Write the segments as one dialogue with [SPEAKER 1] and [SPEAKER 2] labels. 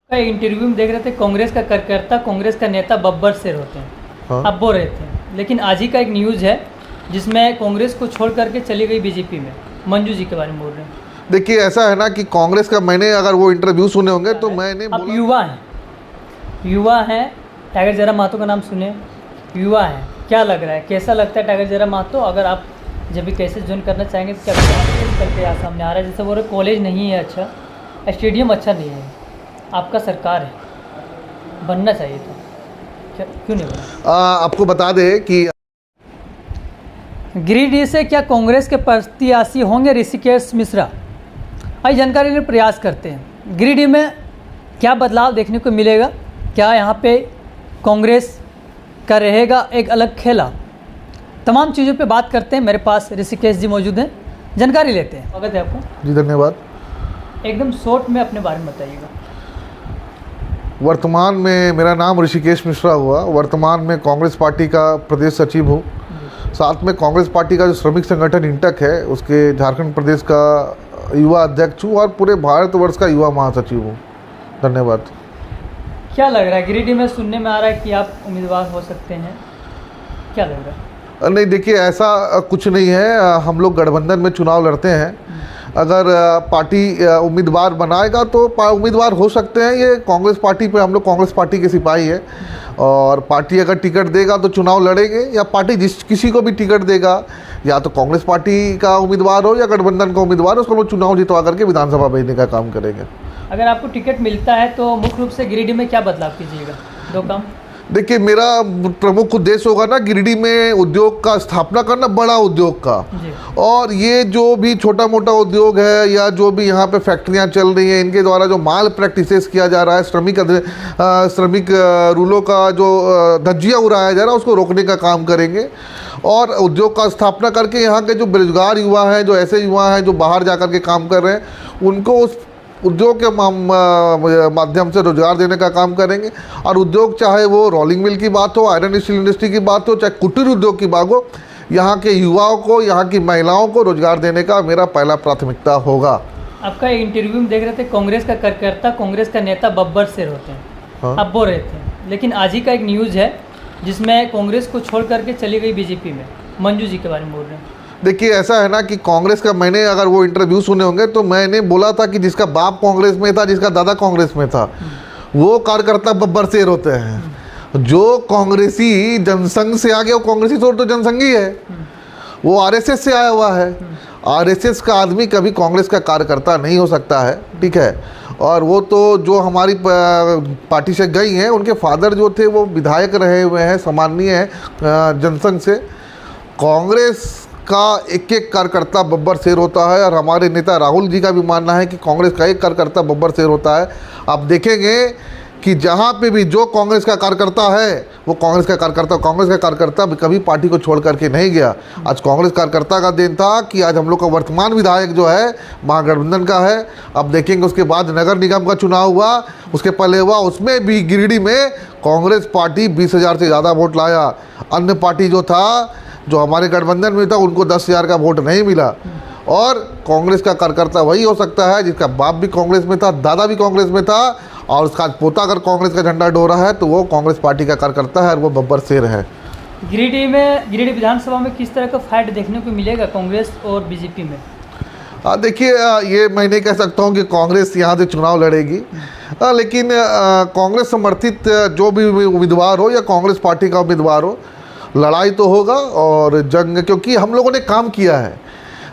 [SPEAKER 1] Interview में देख रहे थे कांग्रेस का कार्यकर्ता कांग्रेस का नेता बब्बर शेर होते हैं।
[SPEAKER 2] हाँ।
[SPEAKER 1] अब बोल रहे थे, लेकिन आज ही का एक न्यूज़ है जिसमें कांग्रेस को छोड़ करके चली गई बीजेपी में। मंजू जी के बारे में बोल रहे हैं।
[SPEAKER 2] देखिए ऐसा है ना कि कांग्रेस का मैंने अगर वो इंटरव्यू सुने होंगे तो मैंने
[SPEAKER 1] अब युवा हैं टाइगर जरा महतो का नाम सुने, युवा हैं, क्या लग रहा है, कैसा लगता है टाइगर जरा महतो? अगर आप जब भी कैसे ज्वाइन करना चाहेंगे तो क्या निकल के यहाँ सामने आ रहा है? जैसे बोल रहे कॉलेज नहीं है अच्छा, स्टेडियम अच्छा नहीं है, आपका सरकार है, बनना चाहिए था, क्या क्यों नहीं बना?
[SPEAKER 2] आपको बता दें कि
[SPEAKER 1] गिरिडीह से क्या कांग्रेस के प्रत्याशी होंगे ऋषिकेश मिश्रा? आइए जानकारी लेने प्रयास करते हैं। गिरिडीह में क्या बदलाव देखने को मिलेगा? क्या यहाँ पे कांग्रेस का रहेगा एक अलग खेला? तमाम चीज़ों पे बात करते हैं। मेरे पास ऋषिकेश जी मौजूद हैं, जानकारी लेते हैं। स्वागत है आपको।
[SPEAKER 2] जी धन्यवाद।
[SPEAKER 1] एकदम शॉर्ट में अपने बारे में बताइएगा।
[SPEAKER 2] वर्तमान में मेरा नाम ऋषिकेश मिश्रा हुआ। वर्तमान में कांग्रेस पार्टी का प्रदेश सचिव हूँ। साथ में कांग्रेस पार्टी का जो श्रमिक संगठन इंटक है उसके झारखंड प्रदेश का युवा अध्यक्ष हूँ और पूरे भारतवर्ष का युवा महासचिव हूँ। धन्यवाद।
[SPEAKER 1] क्या लग रहा है, गिरिडीह में सुनने में आ रहा है कि आप उम्मीदवार हो सकते हैं, क्या लग रहा है?
[SPEAKER 2] नहीं देखिए ऐसा कुछ नहीं है। हम लोग गठबंधन में चुनाव लड़ते हैं। अगर पार्टी उम्मीदवार बनाएगा तो उम्मीदवार हो सकते हैं। ये कांग्रेस पार्टी पे हम लोग कांग्रेस पार्टी के सिपाही है और पार्टी अगर टिकट देगा तो चुनाव लड़ेंगे, या पार्टी जिस किसी को भी टिकट देगा, या तो कांग्रेस पार्टी का उम्मीदवार हो या गठबंधन का उम्मीदवार हो, उसको लोग चुनाव जितवा करके विधानसभा भेजने का काम करेंगे।
[SPEAKER 1] अगर आपको टिकट मिलता है तो मुख्य रूप से गिरिडीह में क्या बदलाव कीजिएगा? दो काम।
[SPEAKER 2] देखिए मेरा प्रमुख उद्देश्य होगा ना गिरिडीह में उद्योग का स्थापना करना, बड़ा उद्योग का। और ये जो भी छोटा मोटा उद्योग है या जो भी यहाँ पे फैक्ट्रियाँ चल रही हैं, इनके द्वारा जो माल प्रैक्टिसेस किया जा रहा है, श्रमिक रूलों का जो धज्जियाँ उड़ाया जा रहा है, उसको रोकने का काम करेंगे। और उद्योग का स्थापना करके यहाँ के जो बेरोजगार युवा हैं, जो ऐसे युवा हैं जो बाहर जा कर के काम कर रहे हैं, उनको उस उद्योग के माध्यम से रोजगार देने का काम करेंगे। और उद्योग चाहे वो रोलिंग मिल की बात हो, आयरन स्टील इंडस्ट्री की बात हो, चाहे कुटीर उद्योग की बात हो, यहाँ के युवाओं को, यहाँ की महिलाओं को रोजगार देने का मेरा पहला प्राथमिकता होगा।
[SPEAKER 1] आपका इंटरव्यू में देख रहे थे कांग्रेस का कार्यकर्ता कांग्रेस का नेता बब्बर शेर होते हैं।
[SPEAKER 2] हाँ।
[SPEAKER 1] अब बोल रहे थे, लेकिन आज ही का एक न्यूज़ है जिसमें कांग्रेस को छोड़ करके चली गई बीजेपी में। मंजू जी के बारे में बोल रहे हैं।
[SPEAKER 2] देखिए ऐसा है ना कि कांग्रेस का मैंने अगर वो इंटरव्यू सुने होंगे तो मैंने बोला था कि जिसका बाप कांग्रेस में था, जिसका दादा कांग्रेस में था, वो कार्यकर्ता बब्बर शेर होते हैं। जो कांग्रेसी जनसंघ से आ गया वो कांग्रेसी तो जनसंघी है, वो आरएसएस से आया हुआ है। आरएसएस का आदमी कभी कांग्रेस का कार्यकर्ता नहीं हो सकता है, ठीक है। और वो तो जो हमारी पार्टी से गई हैं, उनके फादर जो थे वो विधायक रहे हुए हैं, सम्माननीय हैं जनसंघ से। कांग्रेस का एक एक कार्यकर्ता बब्बर शेर होता है और हमारे नेता राहुल जी का भी मानना है कि कांग्रेस का एक कार्यकर्ता बब्बर शेर होता है। आप देखेंगे कि जहाँ पे भी जो कांग्रेस का कार्यकर्ता है वो कांग्रेस का कार्यकर्ता कभी पार्टी को छोड़ करके नहीं गया। आज कांग्रेस कार्यकर्ता का दिन था कि आज हम लोग का वर्तमान विधायक जो है महागठबंधन का है। अब देखेंगे उसके बाद नगर निगम का चुनाव हुआ, उसके पहले हुआ, उसमें भी गिरिडीह में कांग्रेस पार्टी 20,000 से ज़्यादा वोट लाया। अन्य पार्टी जो था, जो हमारे गठबंधन में था, उनको 10,000 का वोट नहीं मिला। और कांग्रेस का कार्यकर्ता वही हो सकता है जिसका बाप भी कांग्रेस में था, दादा भी कांग्रेस में था, और उसका पोता अगर कांग्रेस का झंडा डोरा है तो वो कांग्रेस पार्टी का कार्यकर्ता है और वो बब्बर शेर है।
[SPEAKER 1] गिरिडीह विधानसभा में किस तरह का फाइट देखने को मिलेगा कांग्रेस और बीजेपी में?
[SPEAKER 2] देखिए ये मैं नहीं कह सकता हूँ कि कांग्रेस यहाँ से चुनाव लड़ेगी, लेकिन कांग्रेस समर्थित जो भी उम्मीदवार हो या कांग्रेस पार्टी का उम्मीदवार हो, लड़ाई तो होगा और जंग, क्योंकि हम लोगों ने काम किया है।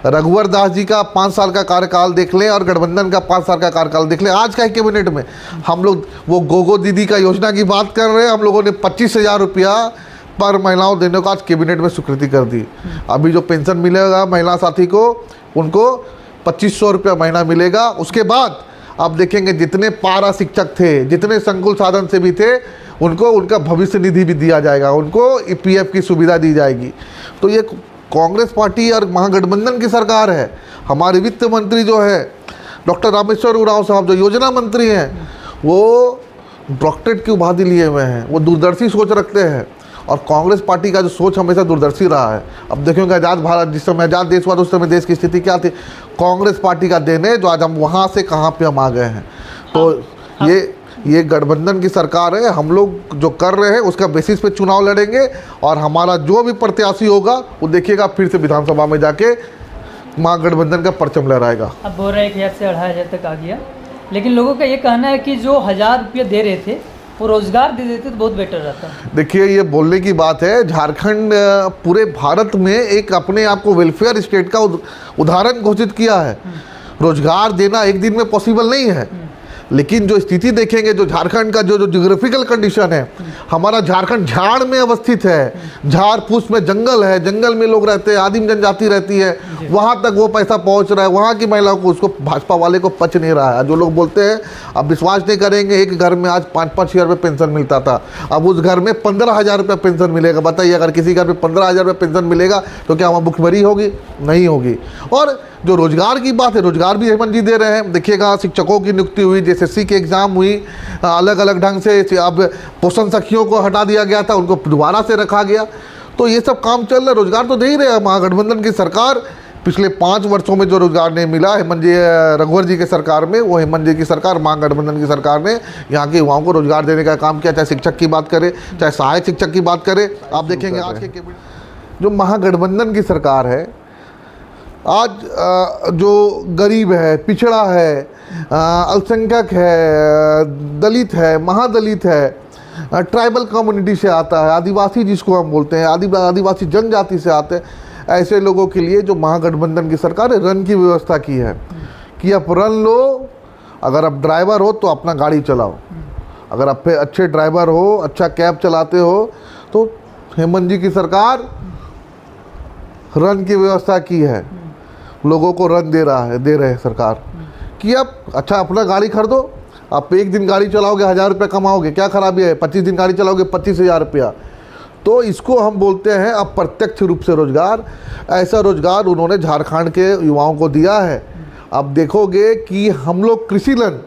[SPEAKER 2] रघुवर दास जी का 5 साल का कार्यकाल देख लें और गठबंधन का 5 साल का कार्यकाल देख लें। आज का कैबिनेट में हम लोग वो गोगो दीदी का योजना की बात कर रहे हैं, हम लोगों ने 25,000 रुपया पर महिलाओं देने को आज कैबिनेट में स्वीकृति कर दी। अभी जो पेंशन मिलेगा महिला साथी को, उनको 2,500 रुपया महीना मिलेगा। उसके बाद आप देखेंगे जितने पारा शिक्षक थे, जितने संकुल साधन से भी थे, उनको उनका भविष्य निधि भी दिया जाएगा, उनको ईपीएफ की सुविधा दी जाएगी। तो ये कांग्रेस पार्टी और महागठबंधन की सरकार है। हमारे वित्त मंत्री जो है डॉक्टर रामेश्वर उरांव साहब, जो योजना मंत्री हैं, वो डॉक्टरेट की उपाधि लिए हुए हैं, वो दूरदर्शी सोच रखते हैं। और कांग्रेस पार्टी का जो सोच हमेशा दूरदर्शी रहा है। अब देखोगे आज़ाद भारत, जिस समय आज़ाद देश हुआ तो उस समय देश की स्थिति क्या थी? कांग्रेस पार्टी का देन है जो आज हम वहाँ से कहाँ पे हम आ गए हैं। तो ये गठबंधन की सरकार है, हम लोग जो कर रहे हैं उसका बेसिस पे चुनाव लड़ेंगे और हमारा जो भी प्रत्याशी होगा वो देखिएगा फिर से विधानसभा में जाके महागठबंधन का परचम लहराएगा।
[SPEAKER 1] अब बोल रहे हैं 1,000 से 2,500 तक आ गया, लेकिन लोगों का ये कहना है कि जो 1,000 रुपये दे रहे थे वो रोजगार दे देते तो बहुत बेटर रहता।
[SPEAKER 2] देखिए ये बोलने की बात है, झारखंड पूरे भारत में एक अपने आप को वेलफेयर स्टेट का उदाहरण घोषित किया है। रोजगार देना एक दिन में पॉसिबल नहीं है, लेकिन जो स्थिति देखेंगे, जो झारखंड का जो जियोग्राफिकल कंडीशन है, हमारा झारखंड झाड़ में अवस्थित है, झाड़ फूस में जंगल है, जंगल में लोग रहते हैं, आदिम जनजाति रहती है, वहाँ तक वो पैसा पहुँच रहा है, वहाँ की महिलाओं को, उसको भाजपा वाले को पच नहीं रहा है। जो लोग बोलते हैं, अब विश्वास नहीं करेंगे, एक घर में आज 5-5 हज़ार रुपये पेंशन मिलता था, अब उस घर में 15,000 रुपये पेंशन मिलेगा। बताइए, अगर किसी घर में 15,000 रुपये पेंशन मिलेगा तो क्या वहाँ भुखमरी होगी? नहीं होगी। और जो रोजगार की बात है, रोजगार भी हेमंत जी दे रहे हैं। देखिएगा, शिक्षकों की नियुक्ति हुई, JSSC की एग्जाम हुई, अलग अलग ढंग से। अब पोषण सखियों को हटा दिया गया था, उनको दोबारा से रखा गया, तो ये सब काम चल रहा है। रोजगार तो दे ही रहे हैं महागठबंधन की सरकार। पिछले 5 वर्षों में जो रोजगार नहीं मिला हेमंत जी, रघुवर जी की सरकार में, वो हेमंत जी की सरकार, महागठबंधन की सरकार ने यहाँ के युवाओं को रोजगार देने का काम किया। चाहे शिक्षक की बात करें, चाहे सहायक शिक्षक की बात करें। आप देखेंगे आज के जो महागठबंधन की सरकार है, आज जो गरीब है, पिछड़ा है, अल्पसंख्यक है, दलित है, महादलित है, ट्राइबल कम्युनिटी से आता है, आदिवासी जिसको हम बोलते हैं, आदिवासी जनजाति से आते हैं, ऐसे लोगों के लिए जो महागठबंधन की सरकार है रन की व्यवस्था की है कि आप रन लो। अगर आप ड्राइवर हो तो अपना गाड़ी चलाओ, अगर आप अच्छे ड्राइवर हो, अच्छा कैब चलाते हो, तो हेमंत जी की सरकार रन की व्यवस्था की है, लोगों को रन दे रहे हैं सरकार कि आप अच्छा अपना गाड़ी खरीदो। आप एक दिन गाड़ी चलाओगे 1,000 रुपये कमाओगे, क्या खराबी है? 25 दिन गाड़ी चलाओगे 25,000 रुपया। तो इसको हम बोलते हैं अप्रत्यक्ष रूप से रोजगार। ऐसा रोजगार उन्होंने झारखंड के युवाओं को दिया है। अब देखोगे कि हम लोग कृषि लोन,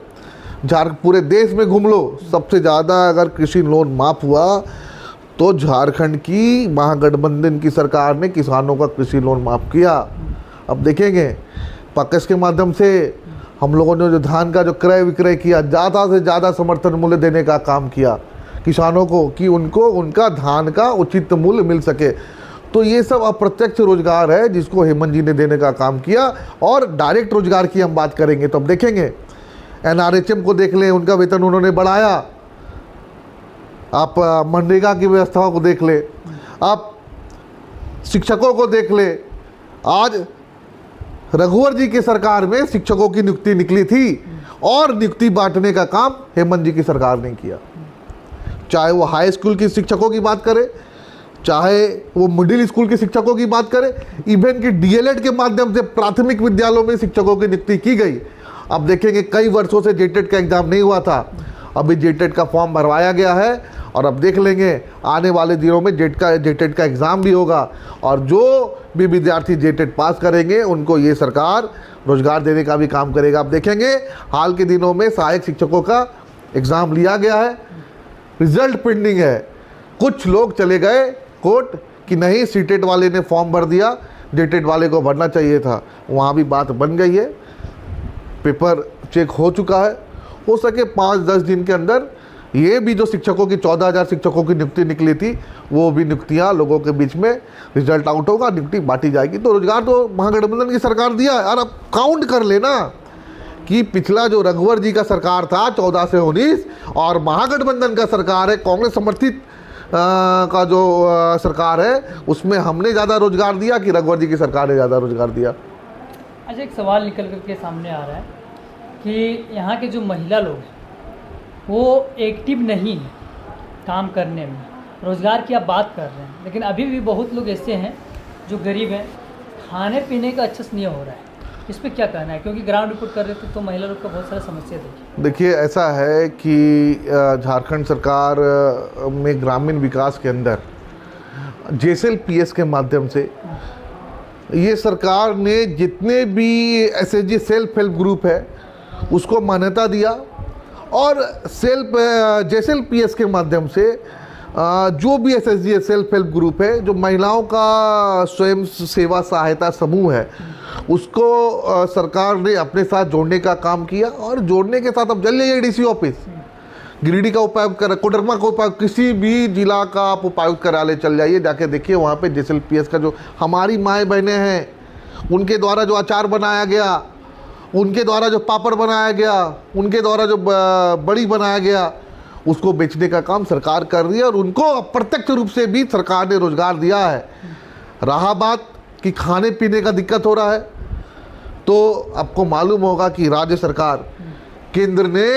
[SPEAKER 2] पूरे देश में घूम लो, सबसे ज़्यादा अगर कृषि लोन माफ़ हुआ तो झारखंड की महागठबंधन की सरकार ने किसानों का कृषि लोन माफ़ किया। अब देखेंगे पैकेज के माध्यम से हम लोगों ने जो धान का जो क्रय विक्रय किया, ज़्यादा से ज़्यादा समर्थन मूल्य देने का काम किया किसानों को, कि उनको उनका धान का उचित मूल्य मिल सके। तो ये सब अप्रत्यक्ष रोजगार है जिसको हेमंत जी ने देने का काम किया। और डायरेक्ट रोजगार की हम बात करेंगे तो अब देखेंगे NRHM को देख लें, उनका वेतन उन्होंने बढ़ाया। आप मनरेगा की व्यवस्थाओं को देख ले, आप शिक्षकों को देख ले। आज रघुवर जी की सरकार में शिक्षकों की नियुक्ति निकली थी और नियुक्ति बांटने का काम हेमंत जी की सरकार ने किया। चाहे वो हाई स्कूल की शिक्षकों की बात करें, चाहे वो मिडिल स्कूल के शिक्षकों की बात करें, इवन कि DLED के माध्यम से प्राथमिक विद्यालयों में शिक्षकों की नियुक्ति की गई। अब देखेंगे कई वर्षों से JTET का एग्ज़ाम नहीं हुआ था, अभी JTET का फॉर्म भरवाया गया है और अब देख लेंगे आने वाले दिनों में JTET का एग्ज़ाम भी होगा और जो भी विद्यार्थी JTET पास करेंगे उनको ये सरकार रोजगार देने का भी काम करेगा। आप देखेंगे हाल के दिनों में सहायक शिक्षकों का एग्ज़ाम लिया गया है, रिजल्ट पेंडिंग है। कुछ लोग चले गए कोर्ट कि नहीं, CTET वाले ने फॉर्म भर दिया, JTET वाले को भरना चाहिए था। वहाँ भी बात बन गई है, पेपर चेक हो चुका है। हो सके 5-10 दिन के अंदर ये भी जो शिक्षकों की 14,000 शिक्षकों की नियुक्ति निकली थी, वो भी नियुक्तियाँ लोगों के बीच में रिजल्ट आउट होगा, नियुक्ति बांटी जाएगी। तो रोजगार तो महागठबंधन की सरकार दिया है। और अब काउंट कर लेना कि पिछला जो रघुवर जी का सरकार था 14 से 19 और महागठबंधन का सरकार है, कांग्रेस समर्थित का जो सरकार है, उसमें हमने ज़्यादा रोजगार दिया कि रघुवर जी की सरकार ने ज़्यादा रोजगार दिया।
[SPEAKER 1] अच्छा, एक सवाल निकल कर के सामने आ रहा है कि यहाँ के जो महिला लोग हैं वो एक्टिव नहीं है काम करने में। रोज़गार की आप बात कर रहे हैं, लेकिन अभी भी बहुत लोग ऐसे हैं जो गरीब हैं, खाने पीने का अच्छे से नहीं हो रहा है। इस पर क्या कहना है? क्योंकि ग्राउंड रिपोर्ट कर रहे थे तो महिला लोग का बहुत सारा समस्या
[SPEAKER 2] देखिए ऐसा है कि झारखंड सरकार में ग्रामीण विकास के अंदर JSLPS के माध्यम से ये सरकार ने जितने भी SHG सेल्फ हेल्प ग्रुप है उसको मान्यता दिया और JSLPS के माध्यम से जो भी SHG सेल्फ हेल्प ग्रुप है, जो महिलाओं का स्वयं सेवा सहायता समूह है, उसको सरकार ने अपने साथ जोड़ने का काम किया। और जोड़ने के साथ अब चल जाइए DC ऑफिस, गिरिडीह का उपायुक्त कर, कोडरमा का उपायुक्त, किसी भी जिला का आप उपायुक्त कार्यालय चल जाइए, जाके देखिए वहाँ पे JSLPS का जो हमारी माएँ बहनें हैं उनके द्वारा जो अचार बनाया गया, उनके द्वारा जो पापड़ बनाया गया, उनके द्वारा जो बड़ी बनाया गया, उसको बेचने का काम सरकार कर रही है और उनको अप्रत्यक्ष रूप से भी सरकार ने रोजगार दिया है। रहा बात कि खाने पीने का दिक्कत हो रहा है, तो आपको मालूम होगा कि राज्य सरकार, केंद्र ने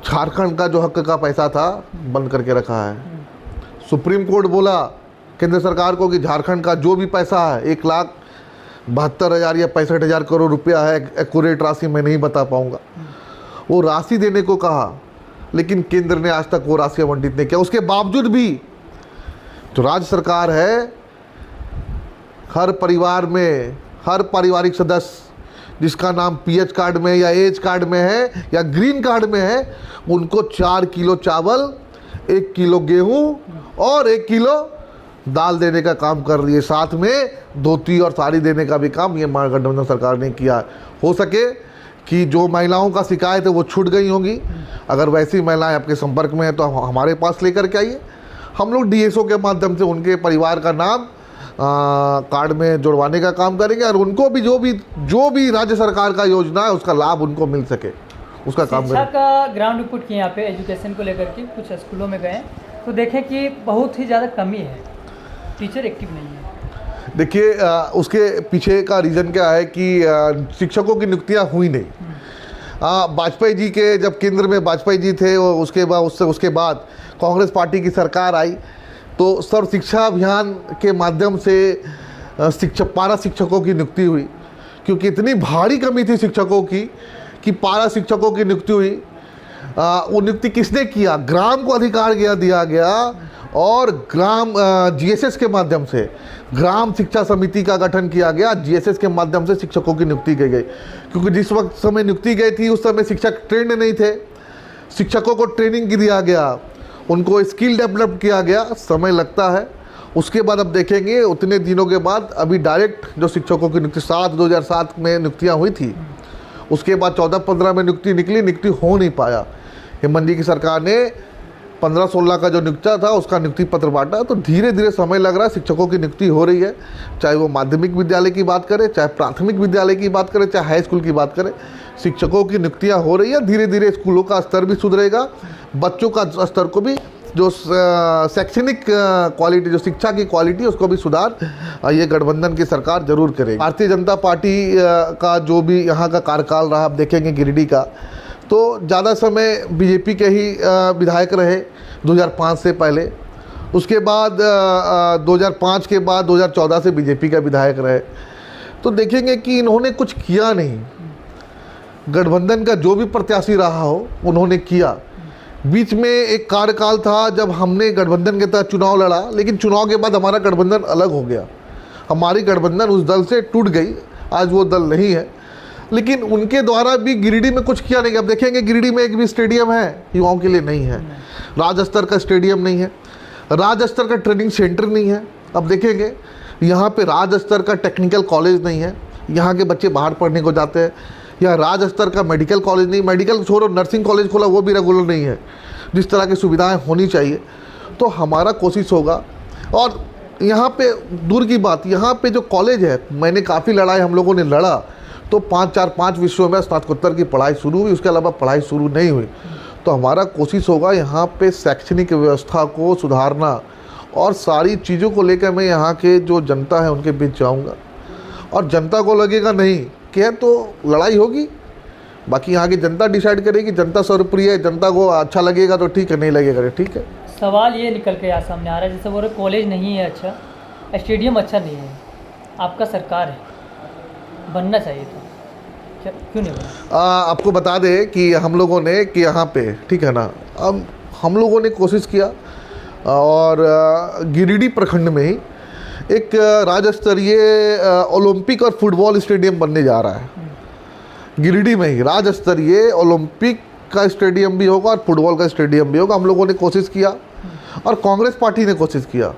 [SPEAKER 2] झारखंड का जो हक का पैसा था बंद करके रखा है। सुप्रीम कोर्ट बोला केंद्र सरकार को कि झारखंड का जो भी पैसा है 1,72,000 या 65,000 करोड़ रुपया है, एक्यूरेट राशि मैं नहीं बता पाऊंगा, वो राशि देने को कहा, लेकिन केंद्र ने आज तक वो राशि आवंटित नहीं किया। उसके बावजूद भी जो राज्य सरकार है, हर परिवार में हर पारिवारिक सदस्य जिसका नाम PH कार्ड में या एज कार्ड में है या ग्रीन कार्ड में है, उनको 4 किलो चावल, 1 किलो गेहूं और 1 किलो दाल देने का काम कर रही है। साथ में धोती और साड़ी देने का भी काम ये महागठबंधन सरकार ने किया। हो सके कि जो महिलाओं का शिकायत है वो छूट गई होंगी, अगर वैसी महिलाएं आपके संपर्क में हैं तो हमारे पास लेकर के आइए, हम लोग DSO के माध्यम से उनके परिवार का नाम कार्ड में जुड़वाने का काम करेंगे और उनको भी जो भी राज्य सरकार का योजना है उसका लाभ उनको मिल सके, उसका काम
[SPEAKER 1] शिक्षा
[SPEAKER 2] करें।
[SPEAKER 1] का ग्राउंड रिपोर्ट किए यहाँ पे एजुकेशन को लेकर के कुछ स्कूलों में गए तो देखें कि बहुत ही ज़्यादा कमी है, टीचर एक्टिव नहीं है।
[SPEAKER 2] देखिए उसके पीछे का रीज़न क्या है कि शिक्षकों की नियुक्तियाँ हुई नहीं। वाजपेयी जी के जब केंद्र में वाजपेयी जी थे, उसके बाद कांग्रेस पार्टी की सरकार आई तो सर्व शिक्षा अभियान के माध्यम से पारा शिक्षकों की नियुक्ति हुई, क्योंकि इतनी भारी कमी थी शिक्षकों की कि पारा शिक्षकों की नियुक्ति हुई। वो नियुक्ति किसने किया? ग्राम को अधिकार दिया गया और ग्राम GSS के माध्यम से ग्राम शिक्षा समिति का गठन किया गया। GSS के माध्यम से शिक्षकों की नियुक्ति की गई, क्योंकि जिस वक्त समय नियुक्ति गई थी उस समय शिक्षक ट्रेंड नहीं थे, शिक्षकों को ट्रेनिंग दिया गया, उनको स्किल डेवलप किया गया, समय लगता है। उसके बाद अब देखेंगे उतने दिनों के बाद अभी डायरेक्ट जो शिक्षकों की नियुक्ति 2007 में नियुक्तियाँ हुई थी, उसके बाद 14-15 में नियुक्ति हो नहीं पाया। हेमंत जी की सरकार ने 15-16 का जो नियुक्ता था उसका नियुक्ति पत्र बांटा, तो धीरे धीरे समय लग रहा है, शिक्षकों की नियुक्ति हो रही है। चाहे वो माध्यमिक विद्यालय की बात करें, चाहे प्राथमिक विद्यालय की बात करें, चाहे हाई स्कूल की बात करें, शिक्षकों की नियुक्तियाँ हो रही है। धीरे धीरे स्कूलों का स्तर भी सुधरेगा, बच्चों का स्तर को भी, जो शैक्षणिक क्वालिटी, जो शिक्षा की क्वालिटी, उसको भी सुधार ये गठबंधन की सरकार जरूर करेगी। भारतीय जनता पार्टी का जो भी यहाँ का कार्यकाल रहा, आप देखेंगे गिरिडीह का, तो ज़्यादा समय बीजेपी के ही विधायक रहे 2005 से पहले, उसके बाद 2005 के बाद 2014 से बीजेपी का विधायक रहे। तो देखेंगे कि इन्होंने कुछ किया नहीं, गठबंधन का जो भी प्रत्याशी रहा हो उन्होंने किया। बीच में एक कार्यकाल था जब हमने गठबंधन के तहत चुनाव लड़ा, लेकिन चुनाव के बाद हमारा गठबंधन अलग हो गया, हमारी गठबंधन उस दल से टूट गई, आज वो दल नहीं है। लेकिन उनके द्वारा भी गिरिडीह में कुछ किया नहीं। अब देखेंगे गिरिडीह में एक भी स्टेडियम है युवाओं के लिए नहीं है, राज्य स्तर का स्टेडियम नहीं है, राज्य स्तर का ट्रेनिंग सेंटर नहीं है। अब देखेंगे यहाँ पे राज्य स्तर का टेक्निकल कॉलेज नहीं है, यहाँ के बच्चे बाहर पढ़ने को जाते हैं। या राज्य स्तर का मेडिकल कॉलेज नहीं, मेडिकल छोड़ो, नर्सिंग कॉलेज खोला वो भी रेगुलर नहीं है, जिस तरह की सुविधाएं होनी चाहिए। तो हमारा कोशिश होगा, और यहाँ पे दूर की बात, यहाँ पे जो कॉलेज है, मैंने काफ़ी लड़ाई हम लोगों ने लड़ा, तो 5 विषयों में स्नातकोत्तर की पढ़ाई शुरू हुई, उसके अलावा पढ़ाई शुरू नहीं हुई। तो हमारा कोशिश होगा यहाँ पे शैक्षणिक व्यवस्था को सुधारना, और सारी चीज़ों को लेकर मैं यहाँ के जो जनता है उनके बीच जाऊँगा, और जनता को लगेगा नहीं कि है तो लड़ाई होगी, बाकी यहाँ की जनता डिसाइड करेगी। जनता सर्वप्रिय है, जनता को अच्छा लगेगा तो ठीक है, नहीं लगेगा तो ठीक है।
[SPEAKER 1] सवाल ये निकल के यहाँ सामने आ रहा है, जैसे बोल रहे कॉलेज नहीं है अच्छा, स्टेडियम अच्छा नहीं है, आपका सरकार है, बनना चाहिए था, क्या क्यों नहीं बना?
[SPEAKER 2] आपको बता दें कि हम लोगों ने कि यहाँ पे, ठीक है ना, अब हम लोगों ने कोशिश किया, और गिरिडीह प्रखंड में ही एक राज्य स्तरीय ओलंपिक और फुटबॉल स्टेडियम बनने जा रहा है। गिरिडीह में ही राज्य स्तरीय ओलंपिक का स्टेडियम भी होगा और फुटबॉल का स्टेडियम भी होगा। हम लोगों ने कोशिश किया और कांग्रेस पार्टी ने कोशिश किया,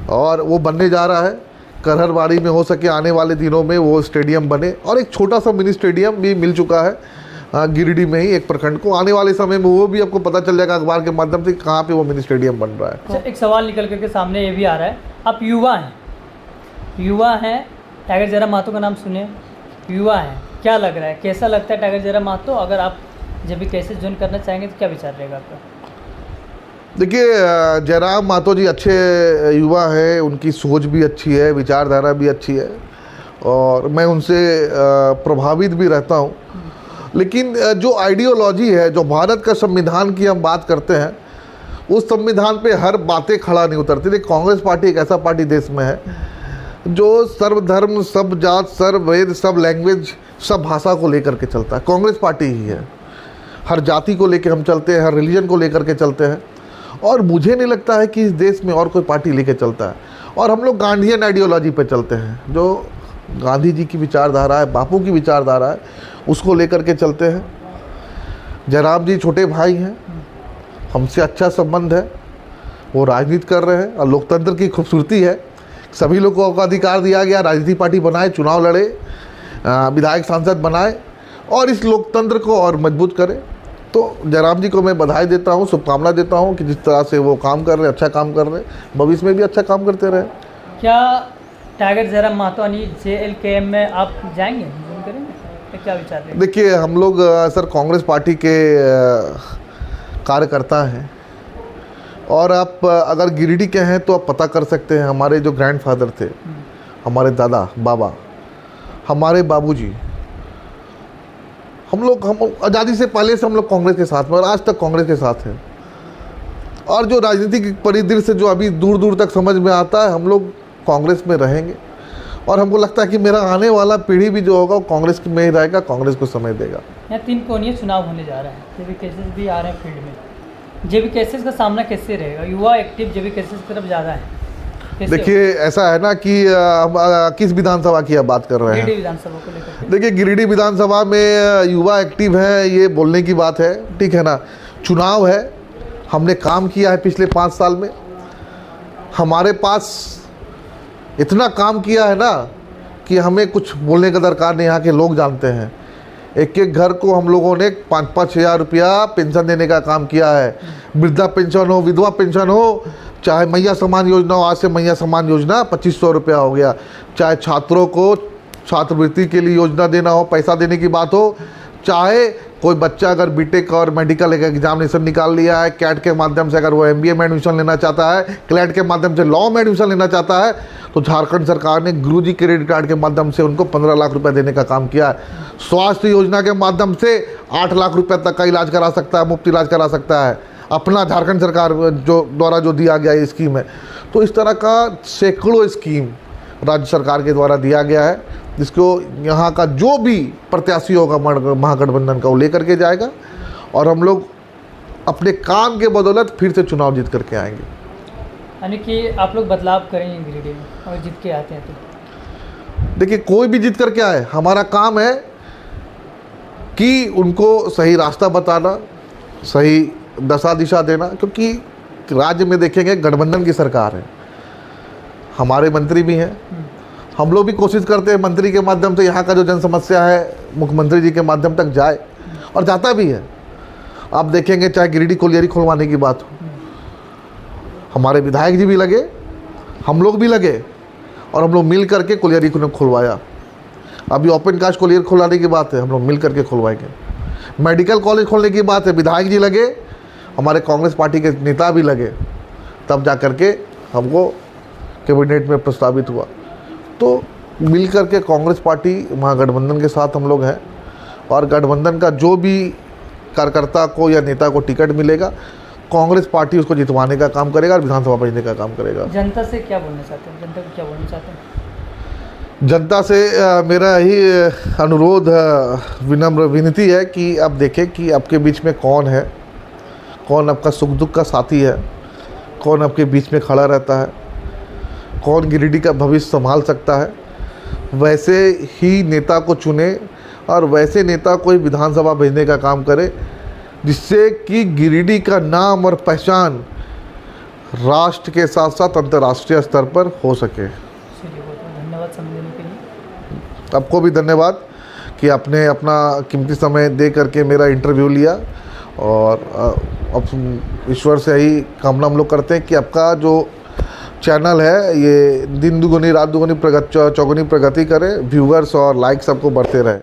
[SPEAKER 2] और वो बनने जा रहा है। करहरबाड़ी में हो सके आने वाले दिनों में वो स्टेडियम बने, और एक छोटा सा मिनी स्टेडियम भी मिल चुका है गिरिडीह में ही एक प्रखंड को। आने वाले समय में वो भी आपको पता चल जाएगा अखबार के माध्यम से कहाँ पे वो मिनी स्टेडियम बन रहा है।
[SPEAKER 1] अच्छा, एक सवाल निकल करके सामने ये भी आ रहा है, आप युवा हैं, टाइगर जयराम महतो का नाम सुने, युवा हैं, क्या लग रहा है, कैसा लगता है टाइगर जयराम महतो? अगर आप जब भी कैसे ज्वाइन करना चाहेंगे तो क्या विचार रहेगा आपका?
[SPEAKER 2] देखिए, जयराम महतो जी अच्छे युवा हैं, उनकी सोच भी अच्छी है, विचारधारा भी अच्छी है और मैं उनसे प्रभावित भी रहता हूँ। लेकिन जो आइडियोलॉजी है, जो भारत का संविधान की हम बात करते हैं, उस संविधान पे हर बातें खड़ा नहीं उतरती। देखिए, कांग्रेस पार्टी एक ऐसा पार्टी देश में है जो सर्वधर्म, सब जात, सर्व वेद, सब लैंग्वेज, सब भाषा को लेकर के चलता है। कांग्रेस पार्टी ही है। हर जाति को लेकर हम चलते हैं, हर रिलीजन को लेकर के चलते हैं और मुझे नहीं लगता है कि इस देश में और कोई पार्टी लेके चलता है। और हम लोग गांधीयन आइडियोलॉजी पे चलते हैं, जो गांधी जी की विचारधारा है, बापू की विचारधारा है, उसको लेकर के चलते हैं। जयराम जी छोटे भाई हैं, हमसे अच्छा संबंध है, वो राजनीति कर रहे हैं और लोकतंत्र की खूबसूरती है, सभी लोगों को अधिकार दिया गया, राजनीतिक पार्टी बनाए, चुनाव लड़े, विधायक सांसद बनाए और इस लोकतंत्र को और मजबूत करें। तो जयराम जी को मैं बधाई देता हूँ, शुभकामना देता हूँ कि जिस तरह से वो काम कर रहे हैं, अच्छा काम कर रहे हैं, भविष्य में भी अच्छा काम करते रहे।
[SPEAKER 1] क्या टाइगर जयराम महतो यानी JLKM में आप जाएंगे, ज्वाइन करेंगे, क्या विचार है?
[SPEAKER 2] देखिए, हम लोग सर कांग्रेस पार्टी के कार्यकर्ता हैं और आप अगर गिरिडीह के हैं तो आप पता कर सकते हैं, हमारे जो ग्रैंडफादर थे, हमारे दादा, बाबा, हमारे बाबूजी, हम आज़ादी से पहले से हम लोग कांग्रेस के साथ में और आज तक कांग्रेस के साथ हैं। और जो राजनीतिक परिदृश्य जो अभी दूर दूर तक समझ में आता है, हम लोग कांग्रेस में रहेंगे और हमको लगता है कि मेरा आने वाला पीढ़ी भी जो होगा वो कांग्रेस में ही रहेगा, कांग्रेस को समय देगा।
[SPEAKER 1] यहाँ 3 कोणीय चुनाव होने जा रहा है, जेबी केसेस भी आ रहे हैं फील्ड में, जेबी केसेस का सामना कैसे रहेगा? युवा एक्टिव जेबी केसेस की तरफ ज़्यादा है।
[SPEAKER 2] देखिए, ऐसा है ना कि किस विधानसभा की आप बात कर रहे हैं?
[SPEAKER 1] गिरिडीह विधानसभा को लेकर।
[SPEAKER 2] देखिए, गिरिडीह विधानसभा में युवा एक्टिव है, ये बोलने की बात है, ठीक है ना। चुनाव है, हमने काम किया है पिछले 5 साल में, हमारे पास इतना काम किया है ना कि हमें कुछ बोलने का दरकार नहीं। यहाँ के लोग जानते हैं, एक एक घर को हम लोगों ने 5-5 हज़ार रुपया पेंशन देने का काम किया है। वृद्धा पेंशन हो, विधवा पेंशन हो, चाहे मैया सम्मान योजना हो, आज से मैया सम्मान योजना 2500 रुपया हो गया, चाहे छात्रों को छात्रवृत्ति के लिए योजना देना हो, पैसा देने की बात हो, चाहे कोई बच्चा अगर बीटेक और मेडिकल का एग्जामिनेशन निकाल लिया है, कैट के माध्यम से अगर वो MBA में एडमिशन लेना चाहता है, क्लैट के माध्यम से लॉ में एडमिशन लेना चाहता है, तो झारखंड सरकार ने गुरुजी क्रेडिट कार्ड के माध्यम से उनको 15 लाख रुपए देने का काम किया है। स्वास्थ्य योजना के माध्यम से 8 लाख रुपए तक का इलाज करा सकता है, मुफ्त इलाज करा सकता है, अपना झारखंड सरकार जो द्वारा जो दिया गया ये स्कीम है। तो इस तरह का सैकड़ों स्कीम राज्य सरकार के द्वारा दिया गया है, जिसको यहाँ का जो भी प्रत्याशी होगा महागठबंधन का वो लेकर के जाएगा और हम लोग अपने काम के बदौलत फिर से चुनाव जीत करके आएंगे।
[SPEAKER 1] यानी कि आप लोग बदलाव करेंगे गिरिडीह में और जीत के आते हैं तो? देखिए,
[SPEAKER 2] कोई भी जीत करके आए, हमारा काम है कि उनको सही रास्ता बताना, सही दशा दिशा देना, क्योंकि राज्य में देखेंगे गठबंधन की सरकार है, हमारे मंत्री भी हैं, हम लोग भी कोशिश करते हैं मंत्री के माध्यम से यहाँ का जो जन समस्या है मुख्यमंत्री जी के माध्यम तक जाए और जाता भी है। आप देखेंगे चाहे गिरिडीह कोलियरी खुलवाने की बात हो, हमारे विधायक जी भी लगे, हम लोग भी लगे और हम लोग मिल करके कोलियरी को खुलवाया। अभी ओपन कास्ट कोलियर खुलवाने की बात है, हम लोग मिल करके खुलवाएंगे। मेडिकल कॉलेज खोलने की बात है, विधायक जी लगे, हमारे कांग्रेस पार्टी के नेता भी लगे, तब जा करके हमको कैबिनेट में प्रस्तावित हुआ। तो मिल करके कांग्रेस पार्टी महागठबंधन के साथ हम लोग हैं और गठबंधन का जो भी कार्यकर्ता को या नेता को टिकट मिलेगा, कांग्रेस पार्टी उसको जितवाने का काम करेगा और विधानसभा भेजने का काम करेगा।
[SPEAKER 1] जनता से क्या बोलना चाहते हैं, जनता को क्या बोलना चाहते हैं?
[SPEAKER 2] जनता से मेरा यही अनुरोध, विनम्र विनती है कि आप देखें कि आपके बीच में कौन है, कौन आपका सुख दुख का साथी है, कौन आपके बीच में खड़ा रहता है, कौन गिरिडीह का भविष्य संभाल सकता है, वैसे ही नेता को चुने और वैसे नेता को ही विधानसभा भेजने का काम करे, जिससे कि गिरिडीह का नाम और पहचान राष्ट्र के साथ साथ अंतर्राष्ट्रीय स्तर पर हो सके।
[SPEAKER 1] चलिए, बहुत बहुत धन्यवाद समय देने के लिए।
[SPEAKER 2] आपको भी धन्यवाद कि आपने अपना कीमती समय दे करके मेरा इंटरव्यू लिया। और अब ईश्वर से यही कामना हम लोग करते हैं कि आपका जो चैनल है ये दिन दुगुनी रात दुगुनी चौगुनी प्रगति करे, व्यूअर्स और लाइक्स सबको बढ़ते रहे।